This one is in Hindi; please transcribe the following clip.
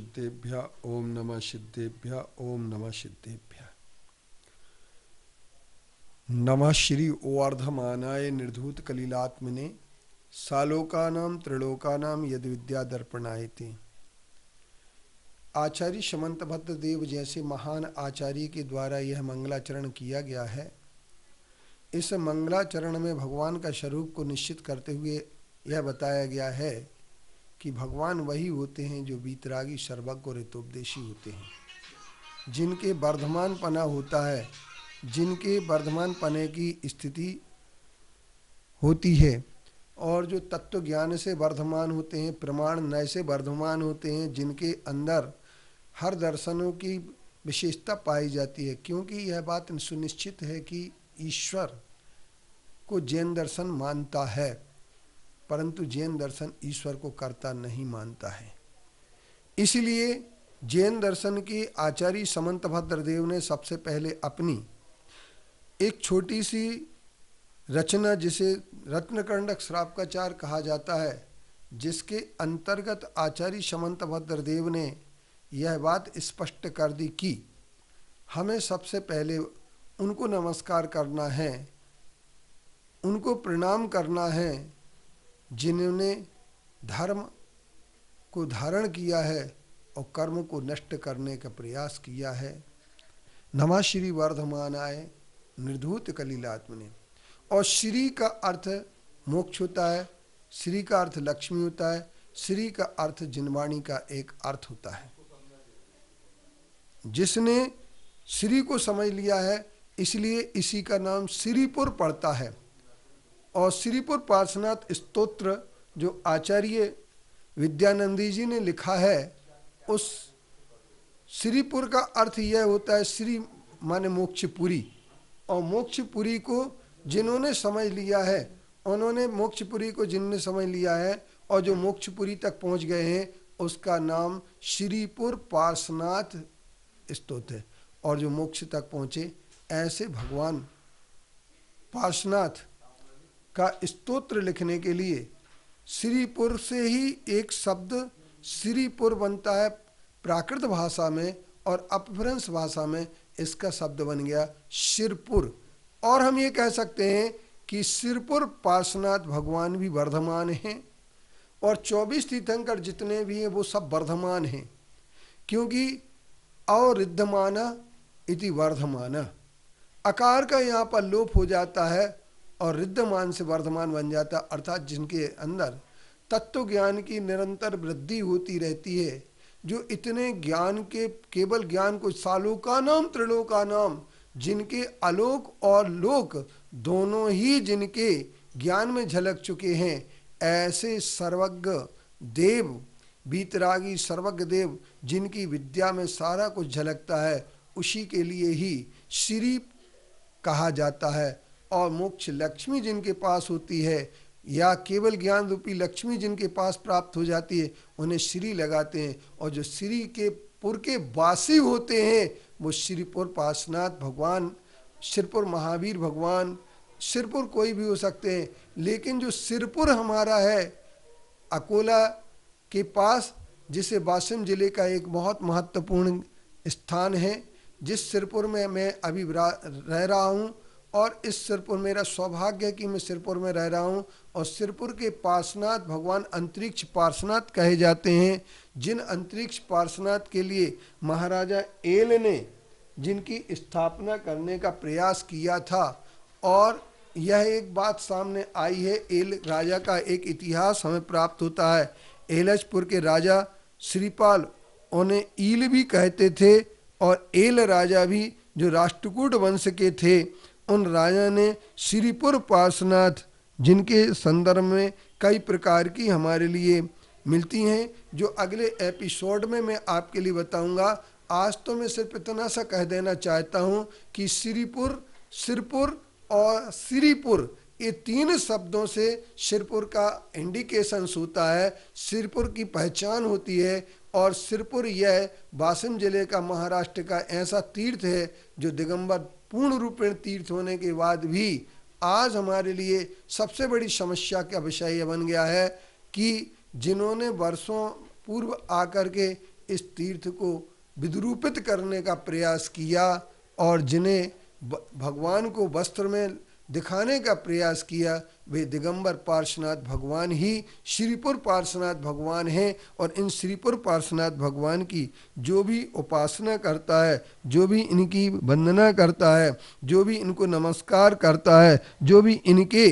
सिद्धेभ्य ओम नमः सिद्धेभ्य ओम नमः सिद्धेभ्य। नमः श्री ओर्धमानाय निर्धूत कलिलात्मने सालोकानां त्रिलोकानां यद विद्या दर्पणायते। आचार्य समंतभद्र देव जैसे महान आचार्य के द्वारा यह मंगलाचरण किया गया है। इस मंगलाचरण में भगवान का स्वरूप को निश्चित करते हुए यह बताया गया है कि भगवान वही होते हैं जो वीतरागी सर्वज्ञ और हितोपदेशी होते हैं, जिनके वर्धमान पना होता है, जिनके वर्धमान पने की स्थिति होती है और जो तत्व ज्ञान से वर्धमान होते हैं, प्रमाण नय से वर्धमान होते हैं, जिनके अंदर हर दर्शनों की विशेषता पाई जाती है। क्योंकि यह बात सुनिश्चित है कि ईश्वर को जैन दर्शन मानता है, परंतु जैन दर्शन ईश्वर को कर्ता नहीं मानता है। इसलिए जैन दर्शन के आचार्य समंतभद्र देव ने सबसे पहले अपनी एक छोटी सी रचना, जिसे रत्नकर्णक श्रावकाचार कहा जाता है, जिसके अंतर्गत आचार्य समंतभद्र देव ने यह बात स्पष्ट कर दी कि हमें सबसे पहले उनको नमस्कार करना है, उनको प्रणाम करना है जिन्होंने धर्म को धारण किया है और कर्म को नष्ट करने का प्रयास किया है। नमः श्री वर्धमानाय निर्धूत कलिलात्मने। और श्री का अर्थ मोक्ष होता है, श्री का अर्थ लक्ष्मी होता है, श्री का अर्थ जिनवाणी का एक अर्थ होता है। जिसने श्री को समझ लिया है, इसलिए इसी का नाम श्रीपुर पड़ता है। और श्रीपुर पार्श्वनाथ स्तोत्र जो आचार्य विद्यानंदी जी ने लिखा है, उस श्रीपुर का अर्थ यह होता है, श्री माने मोक्षपुरी। और मोक्षपुरी को जिन्होंने समझ लिया है, उन्होंने मोक्षपुरी को जिन्होंने समझ लिया है और जो मोक्षपुरी तक पहुंच गए हैं, उसका नाम श्रीपुर पार्श्वनाथ स्तोत्र है। और जो मोक्ष तक पहुंचे, ऐसे भगवान पार्श्वनाथ का स्तोत्र लिखने के लिए श्रीपुर से ही एक शब्द श्रीपुर बनता है प्राकृत भाषा में, और अपभ्रंश भाषा में इसका शब्द बन गया शिरपुर। और हम ये कह सकते हैं कि शिरपुर पार्श्वनाथ भगवान भी वर्धमान हैं और 24 तीर्थंकर जितने भी हैं वो सब वर्धमान हैं। क्योंकि अवृद्धमाना इति वर्धमाना, अकार का यहाँ पर लोप हो जाता है और रिद्धमान से वर्धमान बन जाता, अर्थात जिनके अंदर तत्व ज्ञान की निरंतर वृद्धि होती रहती है, जो इतने ज्ञान के केवल ज्ञान को सालोकानाम त्रिलोकानाम, जिनके अलोक और लोक दोनों ही जिनके ज्ञान में झलक चुके हैं, ऐसे सर्वज्ञ देव, वीतरागी सर्वज्ञ देव, जिनकी विद्या में सारा कुछ झलकता है, उसी के लिए ही श्री कहा जाता है। और मोक्ष लक्ष्मी जिनके पास होती है, या केवल ज्ञान रूपी लक्ष्मी जिनके पास प्राप्त हो जाती है, उन्हें श्री लगाते हैं। और जो श्री के पुर के वासी होते हैं, वो श्रीपुर पार्श्वनाथ भगवान, सिरपुर महावीर भगवान, सिरपुर कोई भी हो सकते हैं, लेकिन जो सिरपुर हमारा है अकोला के पास, जिसे वाशिम जिले का एक बहुत महत्वपूर्ण स्थान है, जिस सिरपुर में मैं अभी रह रहा हूँ, और इस सिरपुर मेरा सौभाग्य है कि मैं सिरपुर में रह रहा हूँ। और सिरपुर के पार्श्वनाथ भगवान अंतरिक्ष पार्श्वनाथ कहे जाते हैं, जिन अंतरिक्ष पार्श्वनाथ के लिए महाराजा एल ने जिनकी स्थापना करने का प्रयास किया था। और यह एक बात सामने आई है, एल राजा का एक इतिहास हमें प्राप्त होता है। एलचपुर के राजा श्रीपाल उन्हें ईल भी कहते थे, और एल राजा भी जो राष्ट्रकूट वंश के थे, उन राजा ने श्रीपुर पार्श्वनाथ, जिनके संदर्भ में कई प्रकार की हमारे लिए मिलती हैं, जो अगले एपिसोड में मैं आपके लिए बताऊंगा। आज तो मैं सिर्फ इतना सा कह देना चाहता हूं कि श्रीपुर, सिरपुर और श्रीपुर, ये तीन शब्दों से सिरपुर का इंडिकेशन होता है, सिरपुर की पहचान होती है। और सिरपुर यह वाशिम जिले का, महाराष्ट्र का ऐसा तीर्थ है जो दिगंबर पूर्ण रूपेण तीर्थ होने के बाद भी आज हमारे लिए सबसे बड़ी समस्या का विषय यह बन गया है कि जिन्होंने वर्षों पूर्व आकर के इस तीर्थ को विद्रूपित करने का प्रयास किया और जिन्हें भगवान को वस्त्र में दिखाने का प्रयास किया, वे दिगंबर पार्श्वनाथ भगवान ही श्रीपुर पार्श्वनाथ भगवान हैं। और इन श्रीपुर पार्श्वनाथ भगवान की जो भी उपासना करता है, जो भी इनकी वंदना करता है, जो भी इनको नमस्कार करता है, जो भी इनके